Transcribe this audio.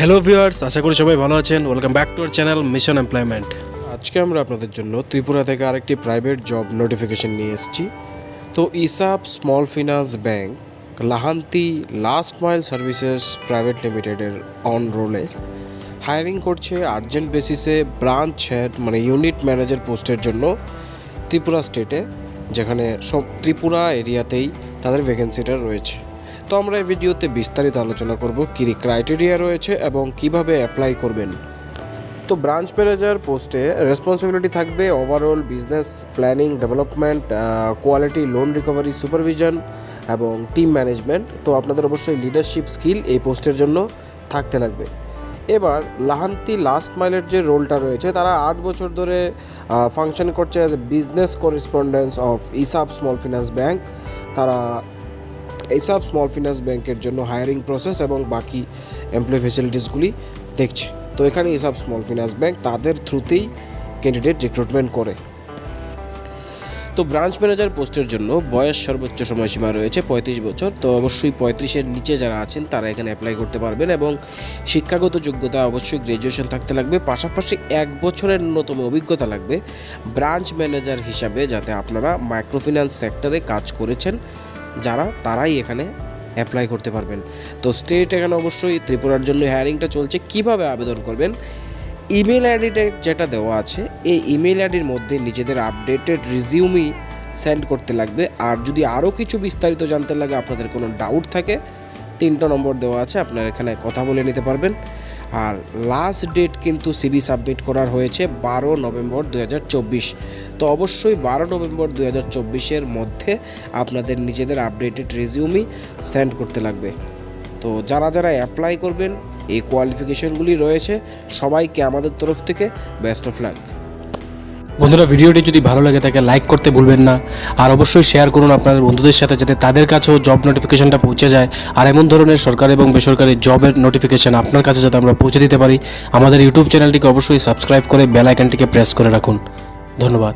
Hello viewers, আশা করি সবাই ভালো আছেন। Welcome back to our channel mission employment. আজকে আমরা আপনাদের জন্য ত্রিপুরা থেকে আরেকটি প্রাইভেট জব নোটিফিকেশন নিয়ে এসেছি। তো ইসাব স্মল ফিনান্স ব্যাংক লাহান্তি লাস্ট মাইল সার্ভিসেস প্রাইভেট লিমিটেডের অন রোলে হায়ারিং করছে আর্জেন্ট বেসিসে ব্রাঞ্চ হেড মানে ইউনিট ম্যানেজার পোস্টের জন্য ত্রিপুরা স্টেটে, যেখানে সব ত্রিপুরা এরিয়াতেই তাদের ভ্যাকেন্সিটা রয়েছে। তো আমরা এই ভিডিওতে বিস্তারিত আলোচনা করব কী ক্রাইটেরিয়া রয়েছে এবং কিভাবে অ্যাপ্লাই করবেন। তো ব্রাঞ্চ ম্যানেজার পোস্টে রেসপন্সিবিলিটি থাকবে overall business planning, development, quality, loan recovery, supervision এবং টিম ম্যানেজমেন্ট। তো আপনাদের অবশ্যই লিডারশিপ স্কিল এই পোস্টের জন্য থাকতে লাগবে। এবার লাহান্তি লাস্ট মাইলের যে রোলটা রয়েছে, তারা 8 বছর ধরে ফাংশন করছে as a business correspondence of ESAF small finance bank. তারা ইসাব স্মল ফিনান্স ব্যাংকের জন্য হায়ারিং প্রসেস এবং বাকি এমপ্লয়ি ফেসিলিটিসগুলি দেখছে। তো এখানে ইসাব স্মল ফিনান্স ব্যাংক তাদের থ্রুতেই ক্যান্ডিডেট রিক্রুটমেন্ট করে। তো ব্রাঞ্চ ম্যানেজার পোস্টের জন্য বয়স সর্বোচ্চ সময়সীমা রয়েছে 35 বছর। তো অবশ্যই 35-এর নিচে যারা আছেন তারা এখানে অ্যাপ্লাই করতে পারবেন এবং শিক্ষাগত যোগ্যতা অবশ্যই গ্র্যাজুয়েশন থাকতে লাগবে। পাশাপাশি 1 বছরের ন্যূনতম অভিজ্ঞতা লাগবে ব্রাঞ্চ ম্যানেজার হিসাবে, যাতে আপনারা মাইক্রোফিন্যান্স সেক্টরে কাজ করেছেন যারা, তারাই এখানে অ্যাপ্লাই করতে পারবেন। তো স্টেট এখানে অবশ্যই ত্রিপুরার জন্য হায়ারিংটা চলছে। কিভাবে আবেদন করবেন, ইমেল আইডিটা যেটা দেওয়া আছে এই ইমেল আইডির মধ্যে নিজেদের আপডেটেড রিজিউমি সেন্ড করতে লাগবে। আর যদি আরও কিছু বিস্তারিত জানতে লাগে, আপনাদের কোনো ডাউট থাকে, 3টা নম্বর দেওয়া আছে, আপনারা এখানে কথা বলে নিতে পারবেন। আর লাস্ট ডেট কিন্তু সিভি সাবমিট করার হয়েছে 12 নভেম্বর 2024। তো অবশ্যই 12 নভেম্বর 2024-এর মধ্যে আপনাদের নিজেদের আপডেটেড রেজিউমি সেন্ড করতে লাগবে। তো যারা যারা অ্যাপ্লাই করবেন, এই কোয়ালিফিকেশনগুলি রয়েছে, সবাইকে আমাদের তরফ থেকে বেস্ট অফ লাক। বন্ধুরা, ভিডিওটি যদি ভালো লাগে থাকে লাইক করতে ভুলবেন না, আর অবশ্যই শেয়ার করুন আপনাদের বন্ধুদের সাথে, যাতে তাদের কাছেও জব নোটিফিকেশনটা পৌঁছে যায়। আর এমন ধরনের সরকারি এবং বেসরকারি জবের নোটিফিকেশন আপনার কাছে যাতে আমরা পৌঁছে দিতে পারি, আমাদের ইউটিউব চ্যানেলটিকে অবশ্যই সাবস্ক্রাইব করে বেল আইকনটিকে প্রেস করে রাখুন। ধন্যবাদ।